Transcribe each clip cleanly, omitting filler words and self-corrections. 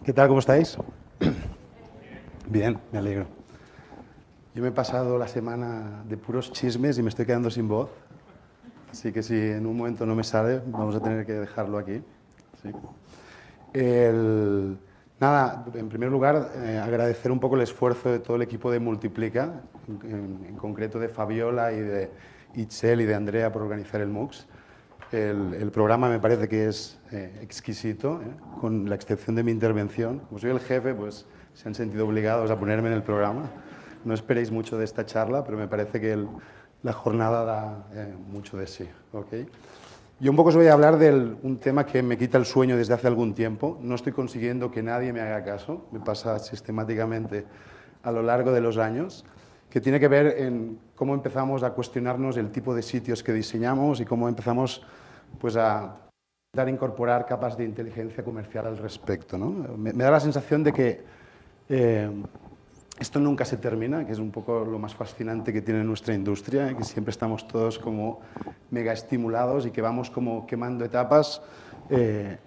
¿Qué tal? ¿Cómo estáis? Bien, me alegro. Yo me he pasado la semana de puros chismes y me estoy quedando sin voz. Así que si en un momento no me sale, vamos a tener que dejarlo aquí. Sí. El- Nada, en primer lugar, agradecer un poco el esfuerzo de todo el equipo de Multiplica, en concreto de Fabiola y de Itzel y de Andrea por organizar el MOOCs. El programa me parece que es exquisito, con la excepción de mi intervención. Como soy el jefe, pues se han sentido obligados a ponerme en el programa. No esperéis mucho de esta charla, pero me parece que la jornada da mucho de sí. ¿Okay? Yo un poco os voy a hablar de un tema que me quita el sueño desde hace algún tiempo. No estoy consiguiendo que nadie me haga caso. Me pasa sistemáticamente a lo largo de los años, que tiene que ver en cómo empezamos a cuestionarnos el tipo de sitios que diseñamos y cómo empezamos pues, a intentar incorporar capas de inteligencia comercial al respecto, ¿no? Me da la sensación de que eh, esto nunca se termina, que es un poco lo más fascinante que tiene nuestra industria, que siempre estamos todos como mega estimulados y que vamos como quemando etapas, eh,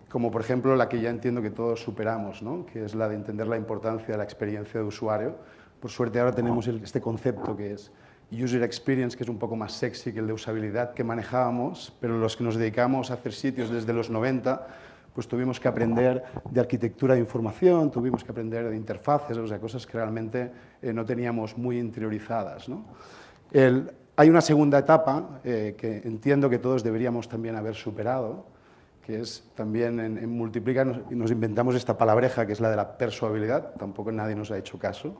como por ejemplo la que ya entiendo que todos superamos, ¿no? Que es la de entender la importancia de la experiencia de usuario. Por suerte ahora tenemos este concepto que es User Experience, que es un poco más sexy que el de usabilidad que manejábamos, pero los que nos dedicamos a hacer sitios desde los 90, pues tuvimos que aprender de arquitectura de información, tuvimos que aprender de interfaces, o sea, cosas que realmente no teníamos muy interiorizadas, ¿no? Hay una segunda etapa que entiendo que todos deberíamos también haber superado, que es también en Multiplica nos inventamos esta palabreja que es la de la persuabilidad, tampoco nadie nos ha hecho caso,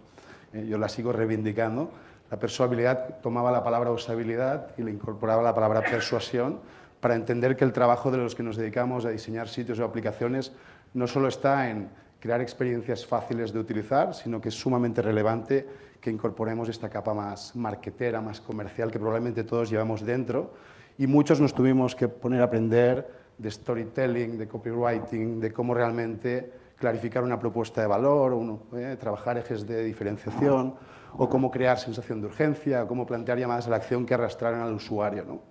yo la sigo reivindicando. La persuabilidad tomaba la palabra usabilidad y le incorporaba la palabra persuasión para entender que el trabajo de los que nos dedicamos a diseñar sitios o aplicaciones no solo está en crear experiencias fáciles de utilizar, sino que es sumamente relevante que incorporemos esta capa más marketera, más comercial, que probablemente todos llevamos dentro, y muchos nos tuvimos que poner a aprender de storytelling, de copywriting, de cómo realmente clarificar una propuesta de valor, trabajar ejes de diferenciación, o cómo crear sensación de urgencia, o cómo plantear llamadas a la acción que arrastraran al usuario, ¿no?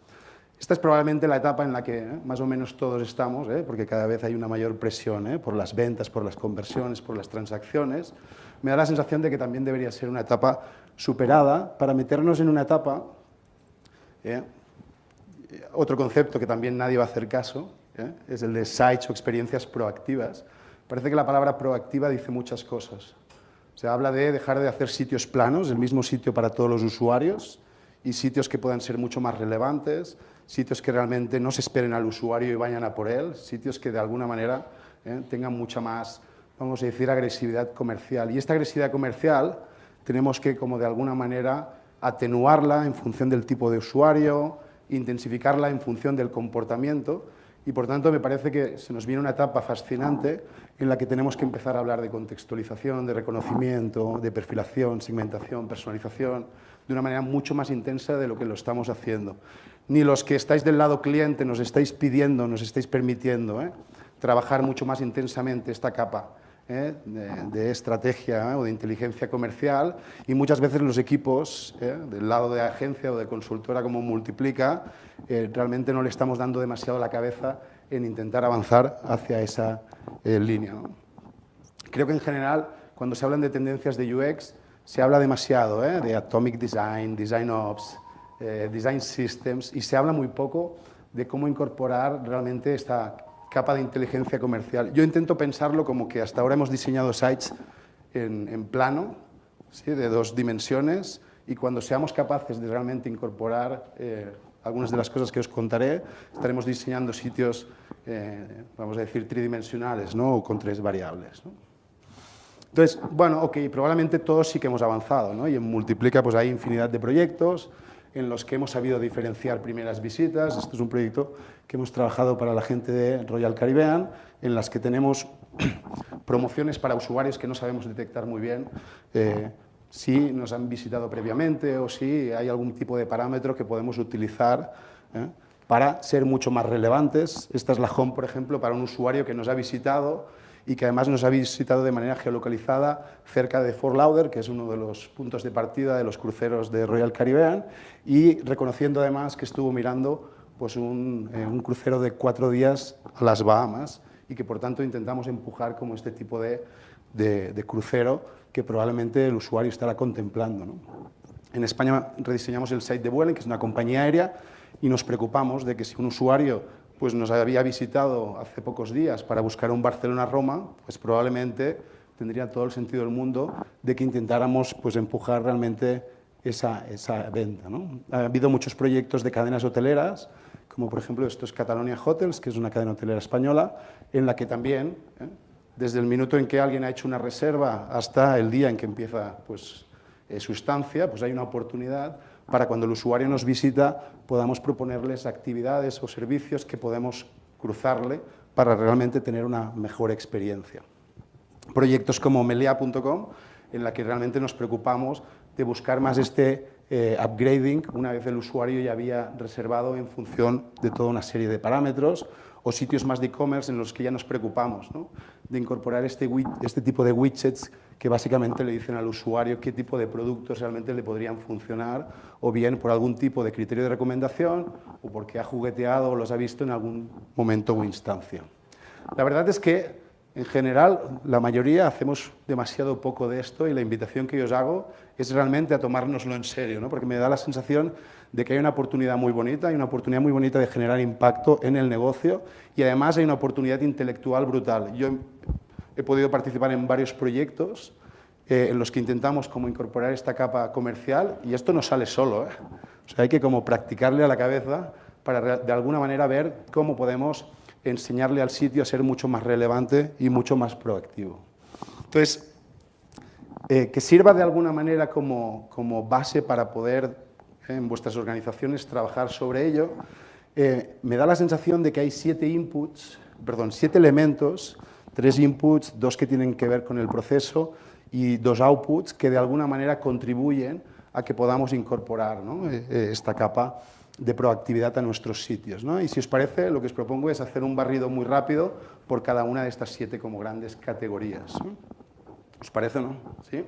Esta es probablemente la etapa en la que más o menos todos estamos, porque cada vez hay una mayor presión por las ventas, por las conversiones, por las transacciones. Me da la sensación de que también debería ser una etapa superada para meternos en una etapa, otro concepto que también nadie va a hacer caso, es el de sites o experiencias proactivas. Parece que la palabra proactiva dice muchas cosas. Se habla de dejar de hacer sitios planos, el mismo sitio para todos los usuarios, y sitios que puedan ser mucho más relevantes, sitios que realmente no se esperen al usuario y vayan a por él, sitios que de alguna manera tengan mucha más, vamos a decir, agresividad comercial. Y esta agresividad comercial tenemos que, como de alguna manera, atenuarla en función del tipo de usuario, intensificarla en función del comportamiento, y por tanto me parece que se nos viene una etapa fascinante en la que tenemos que empezar a hablar de contextualización, de reconocimiento, de perfilación, segmentación, personalización, de una manera mucho más intensa de lo que lo estamos haciendo. Ni los que estáis del lado cliente nos estáis pidiendo, nos estáis permitiendo trabajar mucho más intensamente esta capa de estrategia o de inteligencia comercial, y muchas veces los equipos del lado de agencia o de consultora como Multiplica realmente no le estamos dando demasiado la cabeza en intentar avanzar hacia esa línea, ¿no? Creo que en general cuando se hablan de tendencias de UX se habla demasiado de Atomic Design, Design Ops, Design Systems, y se habla muy poco de cómo incorporar realmente esta capa de inteligencia comercial. Yo intento pensarlo como que hasta ahora hemos diseñado sites en plano, ¿sí? De 2 dimensiones, y cuando seamos capaces de realmente incorporar algunas de las cosas que os contaré, estaremos diseñando sitios, vamos a decir, tridimensionales, ¿no? O con 3 variables, ¿no? Entonces, bueno, ok, probablemente todos sí que hemos avanzado, ¿no? Y en Multiplica pues hay infinidad de proyectos en los que hemos sabido diferenciar primeras visitas. Esto es un proyecto que hemos trabajado para la gente de Royal Caribbean, en las que tenemos promociones para usuarios que no sabemos detectar muy bien si nos han visitado previamente o si hay algún tipo de parámetro que podemos utilizar para ser mucho más relevantes. Esta es la home, por ejemplo, para un usuario que nos ha visitado y que además nos ha visitado de manera geolocalizada cerca de Fort Lauderdale, que es uno de los puntos de partida de los cruceros de Royal Caribbean, y reconociendo además que estuvo mirando pues un crucero de 4 días a las Bahamas, y que por tanto intentamos empujar como este tipo de crucero que probablemente el usuario estará contemplando, ¿no? En España rediseñamos el site de Vueling, que es una compañía aérea, y nos preocupamos de que si un usuario pues, nos había visitado hace pocos días para buscar un Barcelona-Roma, pues probablemente tendría todo el sentido del mundo de que intentáramos pues, empujar realmente esa venta, ¿no? Ha habido muchos proyectos de cadenas hoteleras, como por ejemplo esto es Catalonia Hotels, que es una cadena hotelera española, en la que también, desde el minuto en que alguien ha hecho una reserva hasta el día en que empieza pues, su estancia, pues hay una oportunidad para cuando el usuario nos visita podamos proponerles actividades o servicios que podemos cruzarle para realmente tener una mejor experiencia. Proyectos como Melia.com, en la que realmente nos preocupamos de buscar más upgrading una vez el usuario ya había reservado en función de toda una serie de parámetros, o sitios más de e-commerce en los que ya nos preocupamos, ¿no? De incorporar este tipo de widgets que básicamente le dicen al usuario qué tipo de productos realmente le podrían funcionar, o bien por algún tipo de criterio de recomendación o porque ha jugueteado o los ha visto en algún momento o instancia. La verdad es que, en general, la mayoría hacemos demasiado poco de esto y la invitación que yo os hago es realmente a tomárnoslo en serio, ¿no? Porque me da la sensación de que hay una oportunidad muy bonita, de generar impacto en el negocio y además hay una oportunidad intelectual brutal. Yo he podido participar en varios proyectos en los que intentamos como incorporar esta capa comercial y esto no sale solo, ¿eh? O sea, hay que como practicarle a la cabeza para de alguna manera ver cómo podemos enseñarle al sitio a ser mucho más relevante y mucho más proactivo. Entonces, que sirva de alguna manera como base para poder en vuestras organizaciones trabajar sobre ello, me da la sensación de que hay 7 elementos, 3 inputs, 2 que tienen que ver con el proceso y 2 outputs que de alguna manera contribuyen a que podamos incorporar, ¿no? Esta capa de proactividad a nuestros sitios, ¿no? Y si os parece, lo que os propongo es hacer un barrido muy rápido por cada una de estas 7 como grandes categorías, ¿no? ¿Os parece, no? ¿Sí?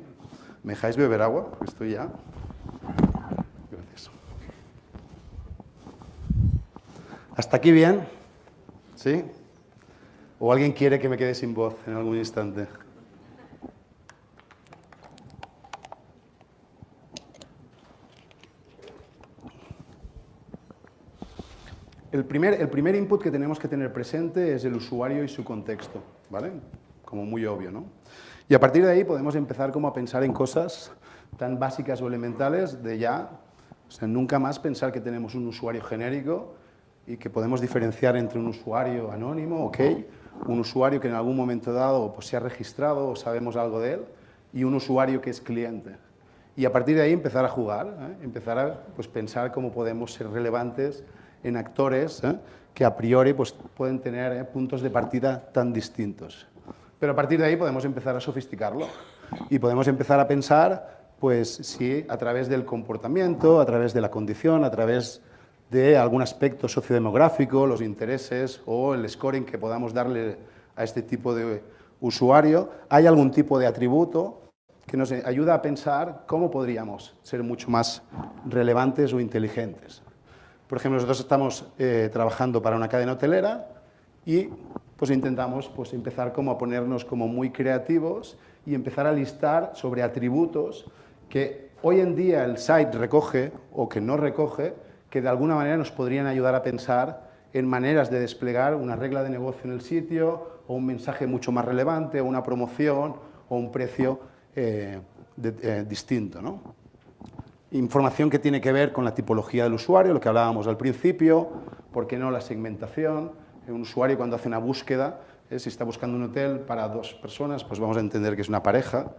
¿Me dejáis beber agua? Porque estoy ya. Gracias. ¿Hasta aquí bien? ¿Sí? ¿O alguien quiere que me quede sin voz en algún instante? El primer input que tenemos que tener presente es el usuario y su contexto, ¿vale? Como muy obvio, ¿no? Y a partir de ahí podemos empezar como a pensar en cosas tan básicas o elementales de ya, o sea, nunca más pensar que tenemos un usuario genérico y que podemos diferenciar entre un usuario anónimo, ok, un usuario que en algún momento dado pues, se ha registrado o sabemos algo de él, y un usuario que es cliente. Y a partir de ahí empezar a jugar, empezar a pues, pensar cómo podemos ser relevantes en actores que a priori pues, pueden tener puntos de partida tan distintos. Pero a partir de ahí podemos empezar a sofisticarlo y podemos empezar a pensar pues, si a través del comportamiento, a través de la condición, a través de algún aspecto sociodemográfico, los intereses o el scoring que podamos darle a este tipo de usuario, hay algún tipo de atributo que nos ayuda a pensar cómo podríamos ser mucho más relevantes o inteligentes. Por ejemplo, nosotros estamos trabajando para una cadena hotelera y pues intentamos pues, empezar como a ponernos como muy creativos y empezar a listar sobre atributos que hoy en día el site recoge o que no recoge, que de alguna manera nos podrían ayudar a pensar en maneras de desplegar una regla de negocio en el sitio o un mensaje mucho más relevante o una promoción o un precio distinto, ¿no? Información que tiene que ver con la tipología del usuario, lo que hablábamos al principio, ¿por qué no la segmentación? Un usuario cuando hace una búsqueda, si está buscando un hotel para 2 personas, pues vamos a entender que es una pareja,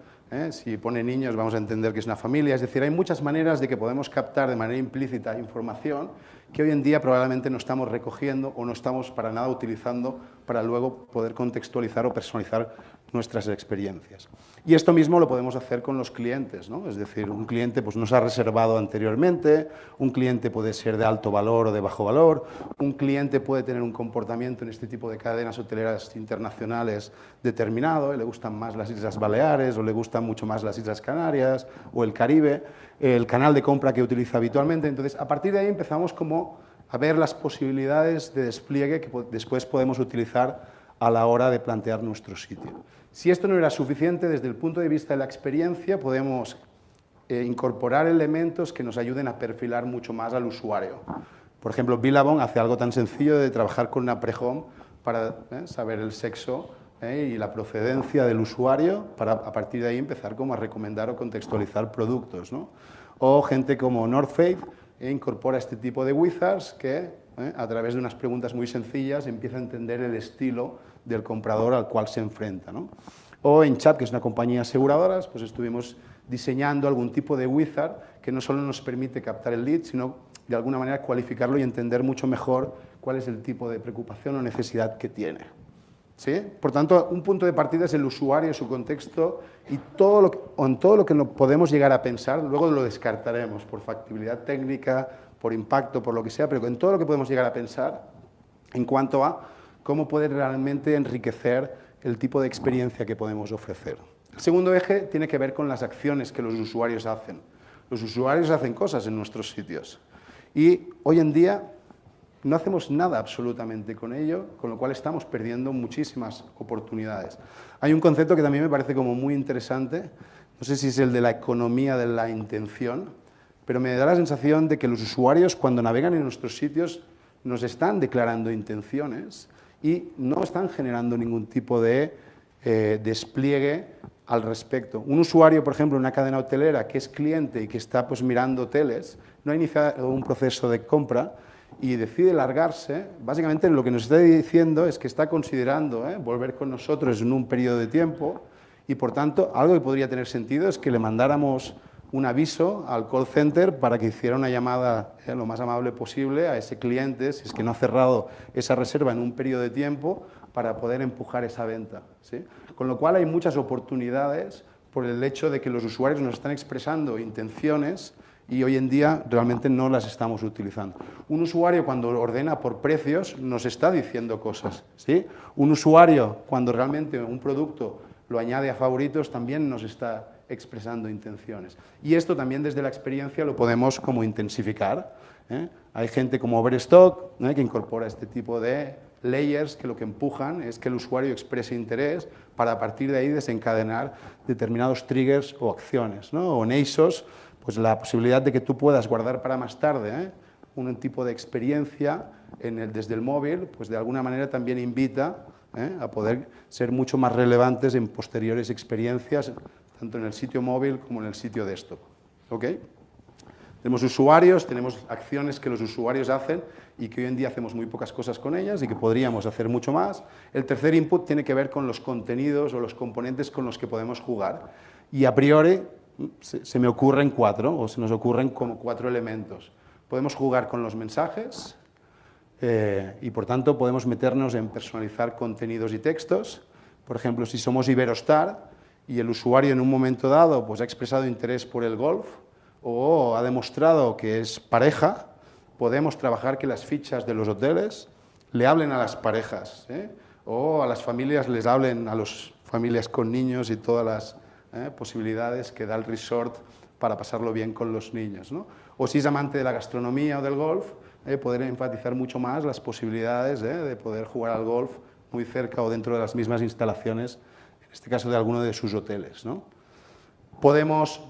si pone niños vamos a entender que es una familia, es decir, hay muchas maneras de que podemos captar de manera implícita información que hoy en día probablemente no estamos recogiendo o no estamos para nada utilizando para luego poder contextualizar o personalizar nuestras experiencias. Y esto mismo lo podemos hacer con los clientes, ¿no? Es decir, un cliente pues, nos ha reservado anteriormente, un cliente puede ser de alto valor o de bajo valor, un cliente puede tener un comportamiento en este tipo de cadenas hoteleras internacionales determinado, le gustan más las Islas Baleares o le gustan mucho más las Islas Canarias o el Caribe, el canal de compra que utiliza habitualmente. Entonces, a partir de ahí empezamos como a ver las posibilidades de despliegue que después podemos utilizar a la hora de plantear nuestro sitio. Si esto no era suficiente, desde el punto de vista de la experiencia, podemos incorporar elementos que nos ayuden a perfilar mucho más al usuario. Por ejemplo, Billabong hace algo tan sencillo de trabajar con una pre-home para saber el sexo y la procedencia del usuario, para a partir de ahí empezar como a recomendar o contextualizar productos, ¿no? O gente como North Face incorpora este tipo de wizards que a través de unas preguntas muy sencillas empieza a entender el estilo del comprador al cual se enfrenta, ¿no? O en Chubb, que es una compañía de aseguradoras, pues estuvimos diseñando algún tipo de wizard que no solo nos permite captar el lead, sino de alguna manera cualificarlo y entender mucho mejor cuál es el tipo de preocupación o necesidad que tiene. ¿Sí? Por tanto, un punto de partida es el usuario, su contexto y en todo lo que no podemos llegar a pensar, luego lo descartaremos por factibilidad técnica, por impacto, por lo que sea, pero en todo lo que podemos llegar a pensar en cuanto a cómo puede realmente enriquecer el tipo de experiencia que podemos ofrecer. El segundo eje tiene que ver con las acciones que los usuarios hacen. Los usuarios hacen cosas en nuestros sitios y hoy en día no hacemos nada absolutamente con ello, con lo cual estamos perdiendo muchísimas oportunidades. Hay un concepto que también me parece como muy interesante, no sé si es el de la economía de la intención, pero me da la sensación de que los usuarios cuando navegan en nuestros sitios nos están declarando intenciones y no están generando ningún tipo de despliegue al respecto. Un usuario, por ejemplo, en una cadena hotelera que es cliente y que está pues, mirando hoteles, no ha iniciado un proceso de compra y decide largarse, básicamente lo que nos está diciendo es que está considerando volver con nosotros en un periodo de tiempo y, por tanto, algo que podría tener sentido es que le mandáramos un aviso al call center para que hiciera una llamada lo más amable posible a ese cliente, si es que no ha cerrado esa reserva en un periodo de tiempo, para poder empujar esa venta, ¿sí? Con lo cual hay muchas oportunidades por el hecho de que los usuarios nos están expresando intenciones y hoy en día realmente no las estamos utilizando. Un usuario cuando ordena por precios nos está diciendo cosas, ¿sí? Un usuario cuando realmente un producto lo añade a favoritos también nos está expresando intenciones. Y esto también desde la experiencia lo podemos como intensificar, ¿eh? Hay gente como Overstock que incorpora este tipo de layers que lo que empujan es que el usuario exprese interés para a partir de ahí desencadenar determinados triggers o acciones, ¿no? O en ASOS, pues la posibilidad de que tú puedas guardar para más tarde un tipo de experiencia desde el móvil, pues de alguna manera también invita a poder ser mucho más relevantes en posteriores experiencias, tanto en el sitio móvil como en el sitio desktop. ¿Ok? Tenemos usuarios, tenemos acciones que los usuarios hacen y que hoy en día hacemos muy pocas cosas con ellas y que podríamos hacer mucho más. El tercer input tiene que ver con los contenidos o los componentes con los que podemos jugar. Y a priori se me ocurren 4 o se nos ocurren como 4 elementos. Podemos jugar con los mensajes y por tanto podemos meternos en personalizar contenidos y textos. Por ejemplo, si somos Iberostar y el usuario en un momento dado pues, ha expresado interés por el golf o ha demostrado que es pareja, podemos trabajar que las fichas de los hoteles le hablen a las parejas, o a las familias les hablen a las familias con niños y todas las posibilidades que da el resort para pasarlo bien con los niños, ¿no? O si es amante de la gastronomía o del golf, poder enfatizar mucho más las posibilidades de poder jugar al golf muy cerca o dentro de las mismas instalaciones, en este caso de alguno de sus hoteles, ¿no? Podemos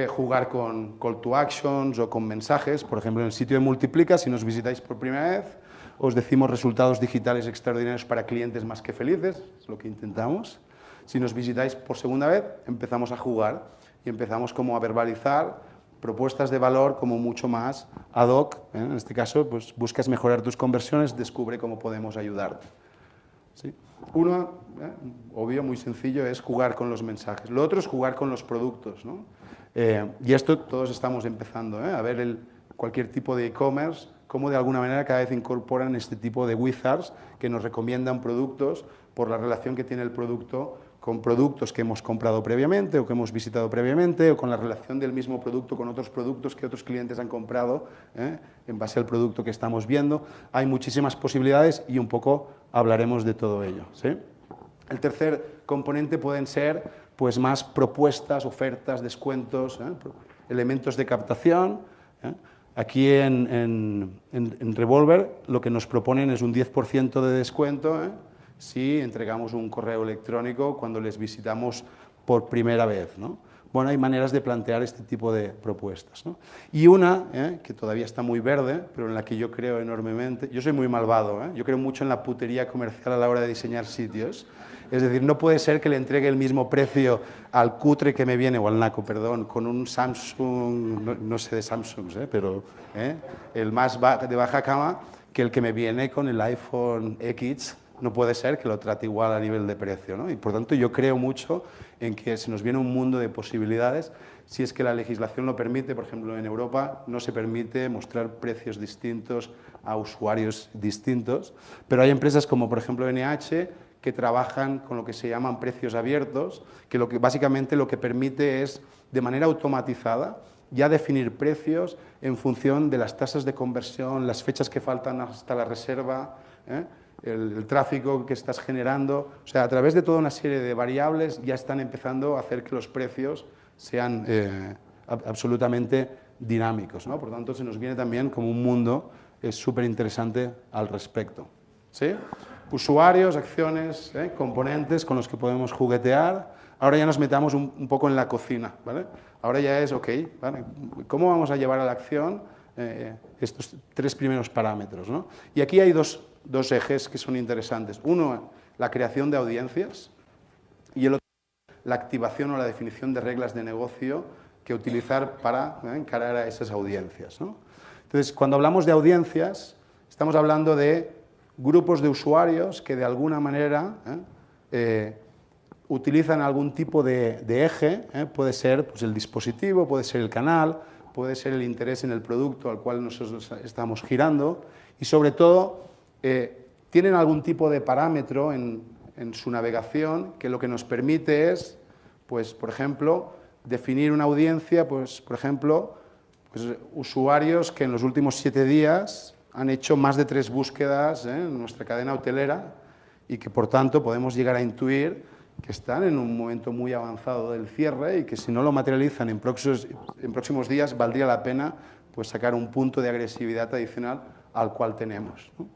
jugar con call to actions o con mensajes, por ejemplo, en el sitio de Multiplica, si nos visitáis por primera vez, os decimos resultados digitales extraordinarios para clientes más que felices, es lo que intentamos. Si nos visitáis por segunda vez, empezamos a jugar y empezamos como a verbalizar propuestas de valor como mucho más ad hoc. En este caso, pues buscas mejorar tus conversiones, descubre cómo podemos ayudarte. ¿Sí? Uno, obvio, muy sencillo, es jugar con los mensajes. Lo otro es jugar con los productos, ¿no? Y esto todos estamos empezando a ver cualquier tipo de e-commerce, cómo de alguna manera cada vez incorporan este tipo de wizards que nos recomiendan productos por la relación que tiene el producto con productos que hemos comprado previamente o que hemos visitado previamente o con la relación del mismo producto con otros productos que otros clientes han comprado en base al producto que estamos viendo. Hay muchísimas posibilidades y un poco hablaremos de todo ello, ¿sí? El tercer componente pueden ser pues, más propuestas, ofertas, descuentos, elementos de captación. Aquí en Revolver lo que nos proponen es un 10% de descuento si entregamos un correo electrónico cuando les visitamos por primera vez, ¿no? Bueno, hay maneras de plantear este tipo de propuestas, ¿no? Y una, que todavía está muy verde, pero en la que yo creo enormemente, yo soy muy malvado, yo creo mucho en la putería comercial a la hora de diseñar sitios. Es decir, no puede ser que le entregue el mismo precio al cutre que me viene, o al naco, perdón, con un Samsung, no sé de Samsungs, pero el más de baja gama, que el que me viene con el iPhone X. No puede ser que lo trate igual a nivel de precio, ¿no? Y por tanto yo creo mucho en que se nos viene un mundo de posibilidades si es que la legislación lo permite. Por ejemplo, en Europa no se permite mostrar precios distintos a usuarios distintos, pero hay empresas como por ejemplo NH que trabajan con lo que se llaman precios abiertos, que básicamente lo que permite es, de manera automatizada, ya definir precios en función de las tasas de conversión, las fechas que faltan hasta la reserva, el tráfico que estás generando. O sea, a través de toda una serie de variables ya están empezando a hacer que los precios sean absolutamente dinámicos, ¿no? Por tanto, se nos viene también como un mundo súper interesante al respecto, ¿sí? Usuarios, acciones, componentes con los que podemos juguetear. Ahora ya nos metamos un poco en la cocina, ¿vale? Ahora ya es, ok, ¿vale? ¿Cómo vamos a llevar a la acción estos tres primeros parámetros, ¿no? Y aquí hay dos ejes que son interesantes. Uno, la creación de audiencias, y el otro, la activación o la definición de reglas de negocio que utilizar para encarar a esas audiencias, ¿no? Entonces, cuando hablamos de audiencias, estamos hablando de grupos de usuarios que de alguna manera utilizan algún tipo de eje, puede ser pues, el dispositivo, puede ser el canal, puede ser el interés en el producto al cual nosotros estamos girando, y sobre todo tienen algún tipo de parámetro en su navegación que lo que nos permite es, pues, por ejemplo, definir una audiencia, pues, por ejemplo, pues, usuarios que en los últimos 7 días han hecho más de 3 búsquedas en nuestra cadena hotelera y que, por tanto, podemos llegar a intuir que están en un momento muy avanzado del cierre y que si no lo materializan en próximos días valdría la pena pues, sacar un punto de agresividad adicional al cual tenemos, ¿no?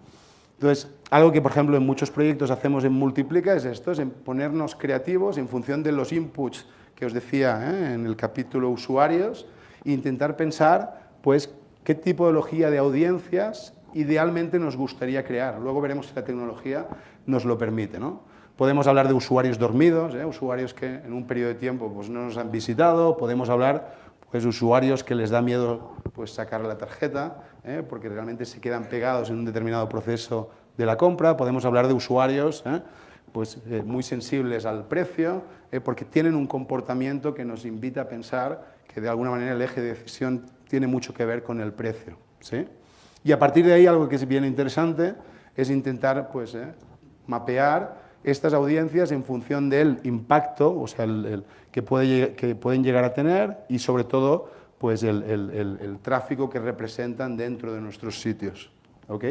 Entonces, algo que, por ejemplo, en muchos proyectos hacemos en Multiplica es esto, es en ponernos creativos en función de los inputs que os decía en el capítulo usuarios e intentar pensar, pues, qué tipología de audiencias idealmente nos gustaría crear. Luego veremos si la tecnología nos lo permite, ¿no? Podemos hablar de usuarios dormidos, usuarios que en un periodo de tiempo pues, no nos han visitado. Podemos hablar pues, de usuarios que les da miedo pues, sacar la tarjeta, porque realmente se quedan pegados en un determinado proceso de la compra. Podemos hablar de usuarios pues, muy sensibles al precio, porque tienen un comportamiento que nos invita a pensar que de alguna manera el eje de decisión tiene mucho que ver con el precio, ¿sí? Y a partir de ahí algo que es bien interesante es intentar pues, mapear estas audiencias en función del impacto, o sea, que pueden llegar a tener y sobre todo pues, el tráfico que representan dentro de nuestros sitios, ¿ok?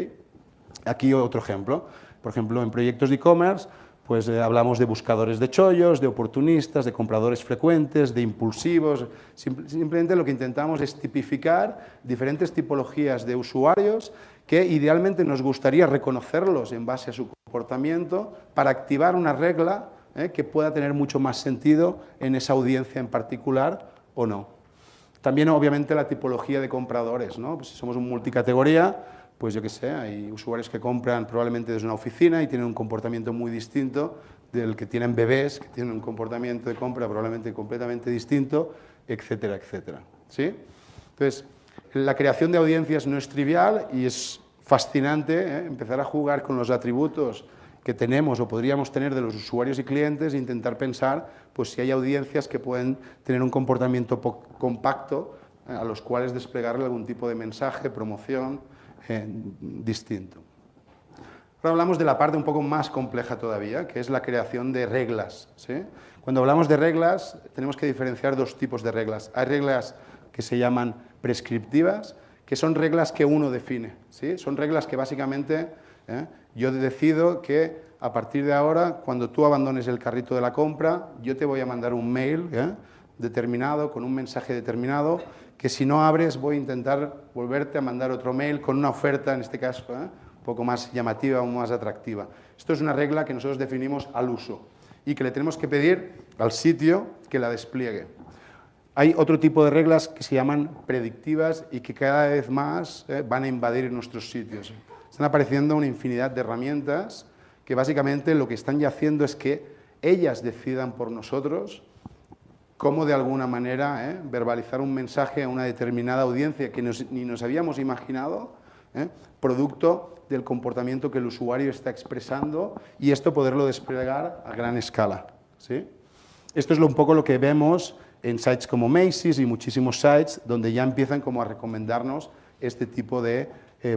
Aquí otro ejemplo. Por ejemplo, en proyectos de e-commerce pues hablamos de buscadores de chollos, de oportunistas, de compradores frecuentes, de impulsivos. Simplemente lo que intentamos es tipificar diferentes tipologías de usuarios que idealmente nos gustaría reconocerlos en base a su comportamiento para activar una regla que pueda tener mucho más sentido en esa audiencia en particular o no. También, obviamente, la tipología de compradores, ¿no? Pues si somos un multicategoría, pues yo qué sé, hay usuarios que compran probablemente desde una oficina y tienen un comportamiento muy distinto del que tienen bebés, que tienen un comportamiento de compra probablemente completamente distinto, etcétera, etcétera, ¿sí? Entonces, la creación de audiencias no es trivial y es fascinante empezar a jugar con los atributos que tenemos o podríamos tener de los usuarios y clientes e intentar pensar pues, si hay audiencias que pueden tener un comportamiento compacto a los cuales desplegarle algún tipo de mensaje, promoción, distinto. Ahora hablamos de la parte un poco más compleja todavía, que es la creación de reglas, ¿sí? Cuando hablamos de reglas, tenemos que diferenciar dos tipos de reglas. Hay reglas que se llaman prescriptivas, que son reglas que uno define, ¿sí? Son reglas que básicamente yo decido que a partir de ahora, cuando tú abandones el carrito de la compra, yo te voy a mandar un mail determinado, con un mensaje determinado, que si no abres voy a intentar volverte a mandar otro mail con una oferta, en este caso, un poco más llamativa o más atractiva. Esto es una regla que nosotros definimos al uso y que le tenemos que pedir al sitio que la despliegue. Hay otro tipo de reglas que se llaman predictivas y que cada vez más van a invadir nuestros sitios. Están apareciendo una infinidad de herramientas que básicamente lo que están ya haciendo es que ellas decidan por nosotros cómo de alguna manera verbalizar un mensaje a una determinada audiencia que ni nos habíamos imaginado, producto del comportamiento que el usuario está expresando y esto poderlo desplegar a gran escala, ¿sí? Esto es un poco lo que vemos en sites como Macy's y muchísimos sites donde ya empiezan como a recomendarnos este tipo de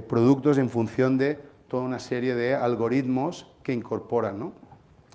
productos en función de toda una serie de algoritmos que incorporan, ¿no?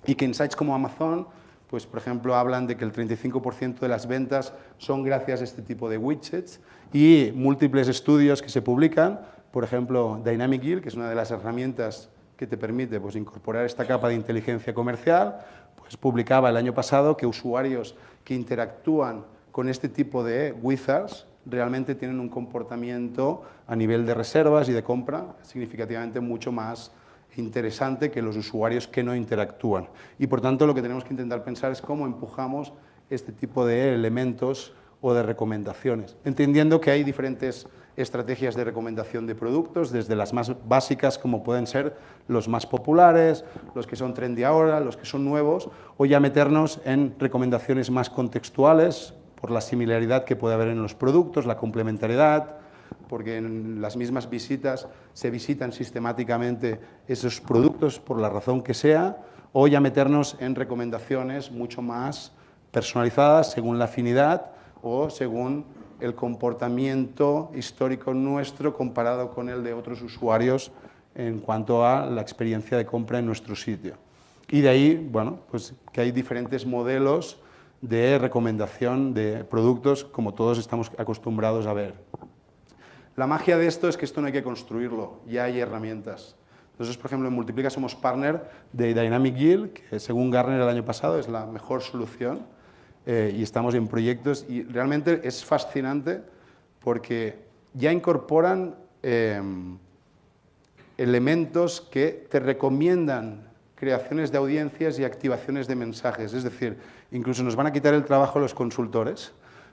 Y que en sites como Amazon, pues por ejemplo, hablan de que el 35% de las ventas son gracias a este tipo de widgets y múltiples estudios que se publican, por ejemplo, Dynamic Yield, que es una de las herramientas que te permite pues, incorporar esta capa de inteligencia comercial, pues publicaba el año pasado que usuarios que interactúan con este tipo de wizards realmente tienen un comportamiento a nivel de reservas y de compra significativamente mucho más interesante que los usuarios que no interactúan. Y por tanto lo que tenemos que intentar pensar es cómo empujamos este tipo de elementos o de recomendaciones, entendiendo que hay diferentes estrategias de recomendación de productos, desde las más básicas como pueden ser los más populares, los que son trendy ahora, los que son nuevos, o ya meternos en recomendaciones más contextuales por la similaridad que puede haber en los productos, la complementariedad, porque en las mismas visitas se visitan sistemáticamente esos productos por la razón que sea, o ya meternos en recomendaciones mucho más personalizadas según la afinidad o según el comportamiento histórico nuestro comparado con el de otros usuarios en cuanto a la experiencia de compra en nuestro sitio. Y de ahí, bueno, pues que hay diferentes modelos de recomendación de productos como todos estamos acostumbrados a ver. La magia de esto es que esto no hay que construirlo, ya hay herramientas. Nosotros, por ejemplo, en Multiplica somos partner de Dynamic Yield, que según Gartner el año pasado es la mejor solución, y estamos en proyectos y realmente es fascinante porque ya incorporan elementos que te recomiendan creaciones de audiencias y activaciones de mensajes, es decir, incluso nos van a quitar el trabajo los consultores,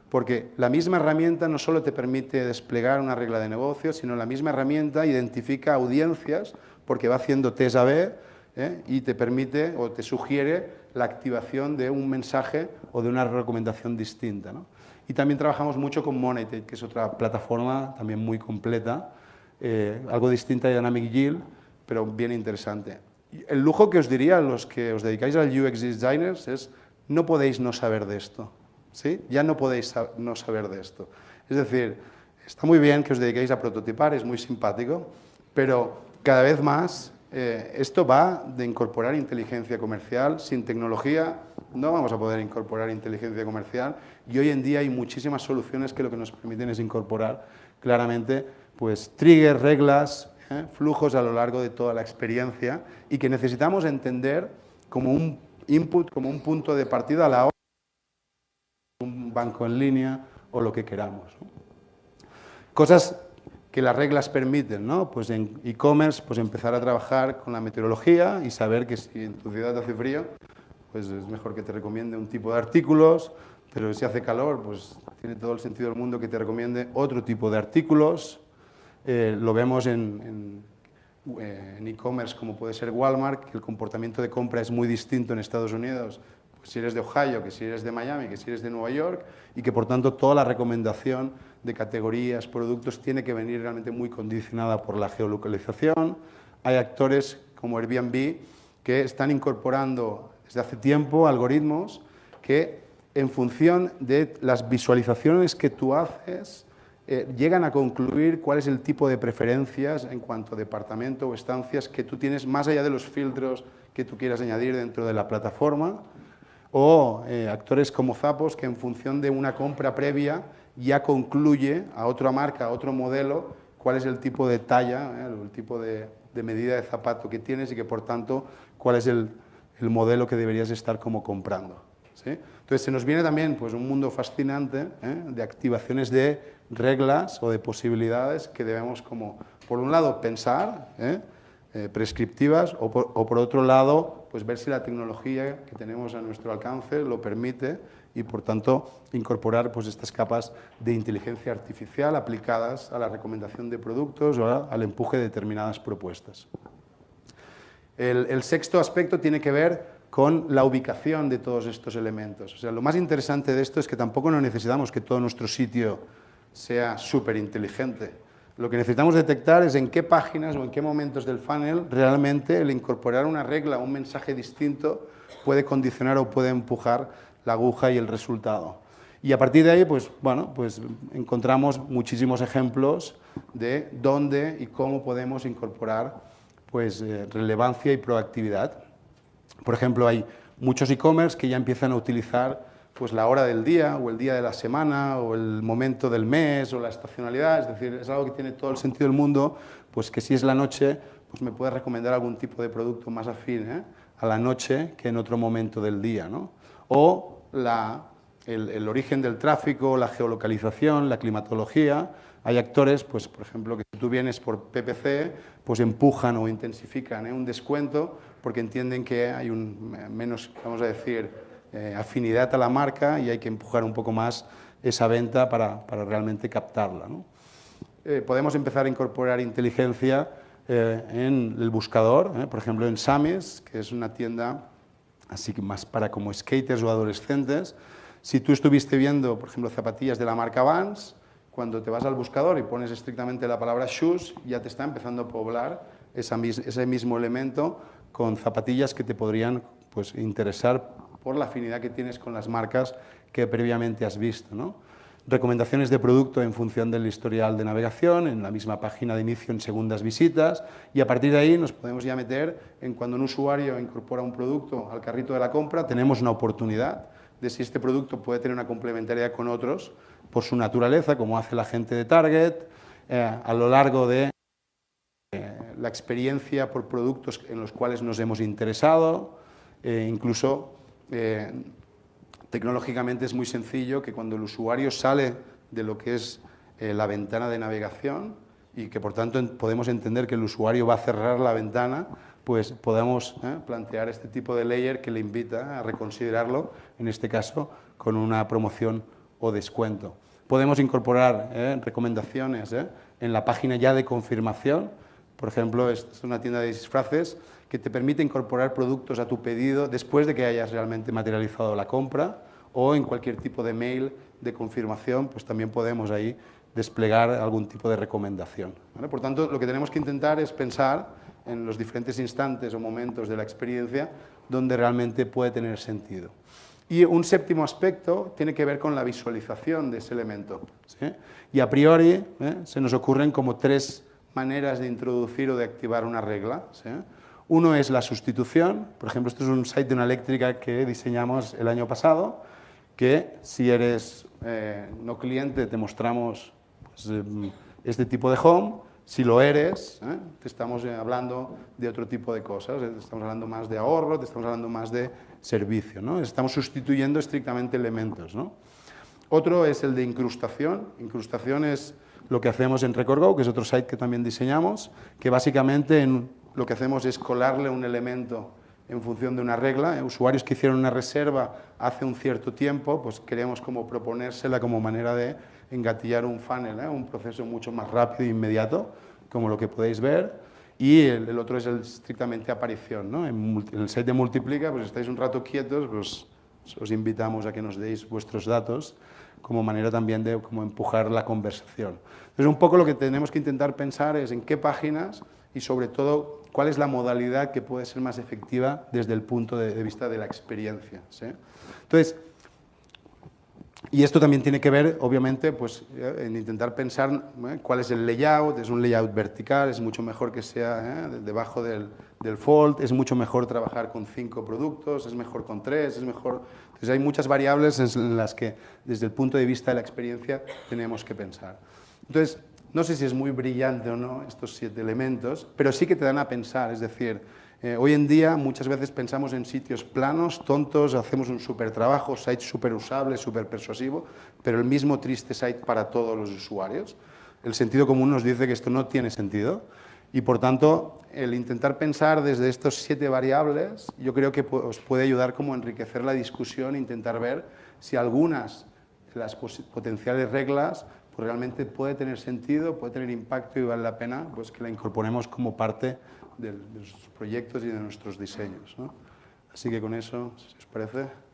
porque la misma herramienta no solo te permite desplegar una regla de negocio, sino la misma herramienta identifica audiencias porque va haciendo test A/B y te permite o te sugiere la activación de un mensaje o de una recomendación distinta, ¿no? Y también trabajamos mucho con Monetate, que es otra plataforma también muy completa, algo distinta de Dynamic Yield, pero bien interesante. El lujo que os diría a los que os dedicáis al UX Designers es no podéis no saber de esto, ¿sí? Ya no podéis no saber de esto. Es decir, está muy bien que os dediquéis a prototipar, es muy simpático, pero cada vez más esto va de incorporar inteligencia comercial. Sin tecnología no vamos a poder incorporar inteligencia comercial y hoy en día hay muchísimas soluciones que lo que nos permiten es incorporar claramente pues, triggers, reglas, flujos a lo largo de toda la experiencia y que necesitamos entender como un input, como un punto de partida a la hora de un banco en línea o lo que queramos, ¿no? Cosas que las reglas permiten, ¿no? Pues en e-commerce, pues empezar a trabajar con la meteorología y saber que si en tu ciudad hace frío, pues es mejor que te recomiende un tipo de artículos, pero si hace calor, pues tiene todo el sentido del mundo que te recomiende otro tipo de artículos. Lo vemos en e-commerce como puede ser Walmart, que el comportamiento de compra es muy distinto en Estados Unidos, pues si eres de Ohio, que si eres de Miami, que si eres de Nueva York, y que por tanto toda la recomendación de categorías, productos, tiene que venir realmente muy condicionada por la geolocalización. Hay actores como Airbnb que están incorporando desde hace tiempo algoritmos que en función de las visualizaciones que tú haces llegan a concluir cuál es el tipo de preferencias en cuanto a departamento o estancias que tú tienes más allá de los filtros que tú quieras añadir dentro de la plataforma, o actores como Zappos que en función de una compra previa ya concluye a otra marca, a otro modelo, cuál es el tipo de talla, el tipo de medida de zapato que tienes y que por tanto cuál es el modelo que deberías estar como comprando, ¿sí? Entonces se nos viene también pues, un mundo fascinante de activaciones de reglas o de posibilidades que debemos como, por un lado, pensar, prescriptivas o por otro lado, pues ver si la tecnología que tenemos a nuestro alcance lo permite y, por tanto, incorporar pues, estas capas de inteligencia artificial aplicadas a la recomendación de productos o al empuje de determinadas propuestas. El sexto aspecto tiene que ver con la ubicación de todos estos elementos. O sea, lo más interesante de esto es que tampoco no necesitamos que todo nuestro sitio sea súper inteligente. Lo que necesitamos detectar es en qué páginas o en qué momentos del funnel realmente el incorporar una regla o un mensaje distinto puede condicionar o puede empujar la aguja y el resultado. Y a partir de ahí, pues, bueno, pues encontramos muchísimos ejemplos de dónde y cómo podemos incorporar pues, relevancia y proactividad. Por ejemplo, hay muchos e-commerce que ya empiezan a utilizar pues, la hora del día o el día de la semana o el momento del mes o la estacionalidad, es decir, es algo que tiene todo el sentido del mundo, pues que si es la noche, pues me puede recomendar algún tipo de producto más afín a la noche que en otro momento del día, ¿no? O el origen del tráfico, la geolocalización, la climatología. Hay actores, pues, por ejemplo, que si tú vienes por PPC, pues empujan o intensifican un descuento porque entienden que hay menos, vamos a decir, afinidad a la marca y hay que empujar un poco más esa venta para realmente captarla, ¿no? Podemos empezar a incorporar inteligencia en el buscador, por ejemplo en Samis, que es una tienda así que más para como skaters o adolescentes. Si tú estuviste viendo, por ejemplo, zapatillas de la marca Vans, cuando te vas al buscador y pones estrictamente la palabra shoes, ya te está empezando a poblar ese mismo elemento con zapatillas que te podrían pues, interesar por la afinidad que tienes con las marcas que previamente has visto, ¿no? Recomendaciones de producto en función del historial de navegación, en la misma página de inicio en segundas visitas, y a partir de ahí nos podemos ya meter en cuando un usuario incorpora un producto al carrito de la compra, tenemos una oportunidad de si este producto puede tener una complementariedad con otros por su naturaleza, como hace la gente de Target, a lo largo de la experiencia por productos en los cuales nos hemos interesado, incluso tecnológicamente es muy sencillo que cuando el usuario sale de lo que es la ventana de navegación y que por tanto podemos entender que el usuario va a cerrar la ventana, pues podemos plantear este tipo de layer que le invita a reconsiderarlo, en este caso con una promoción o descuento. Podemos incorporar recomendaciones en la página ya de confirmación. Por ejemplo, esta es una tienda de disfraces que te permite incorporar productos a tu pedido después de que hayas realmente materializado la compra, o en cualquier tipo de mail de confirmación, pues también podemos ahí desplegar algún tipo de recomendación, ¿vale? Por tanto, lo que tenemos que intentar es pensar en los diferentes instantes o momentos de la experiencia donde realmente puede tener sentido. Y un séptimo aspecto tiene que ver con la visualización de ese elemento, ¿sí? Y a priori se nos ocurren como tres maneras de introducir o de activar una regla, ¿sí? Uno es la sustitución. Por ejemplo, esto es un site de una eléctrica que diseñamos el año pasado, que si eres no cliente te mostramos pues, este tipo de home. Si lo eres, te estamos hablando de otro tipo de cosas, te estamos hablando más de ahorro, te estamos hablando más de servicio, ¿no? Estamos sustituyendo estrictamente elementos, ¿no? Otro es el de incrustación. Incrustación es lo que hacemos en Recordgo, que es otro site que también diseñamos, que básicamente lo que hacemos es colarle un elemento en función de una regla. Usuarios que hicieron una reserva hace un cierto tiempo, pues queremos como proponérsela como manera de engatillar un funnel, un proceso mucho más rápido e inmediato, como lo que podéis ver. Y el otro es el estrictamente aparición, ¿no? En el site de Multiplica, pues estáis un rato quietos, pues os invitamos a que nos deis vuestros datos como manera también de como empujar la conversación. Entonces, un poco lo que tenemos que intentar pensar es en qué páginas y sobre todo cuál es la modalidad que puede ser más efectiva desde el punto de vista de la experiencia, ¿sí? Entonces, y esto también tiene que ver, obviamente, pues, en intentar pensar cuál es el layout. Es un layout vertical, es mucho mejor que sea debajo del fold, es mucho mejor trabajar con 5 productos, es mejor con 3, es mejor... Entonces hay muchas variables en las que desde el punto de vista de la experiencia tenemos que pensar. Entonces, no sé si es muy brillante o no estos 7 elementos, pero sí que te dan a pensar, es decir, hoy en día muchas veces pensamos en sitios planos, tontos, hacemos un súper trabajo, site súper usable, súper persuasivo, pero el mismo triste site para todos los usuarios. El sentido común nos dice que esto no tiene sentido Y por tanto, el intentar pensar desde estos 7 variables, yo creo que os puede ayudar como a enriquecer la discusión e intentar ver si algunas de las potenciales reglas pues realmente puede tener sentido, puede tener impacto y vale la pena pues, que la incorporemos como parte de nuestros proyectos y de nuestros diseños, ¿no? Así que con eso, si os parece...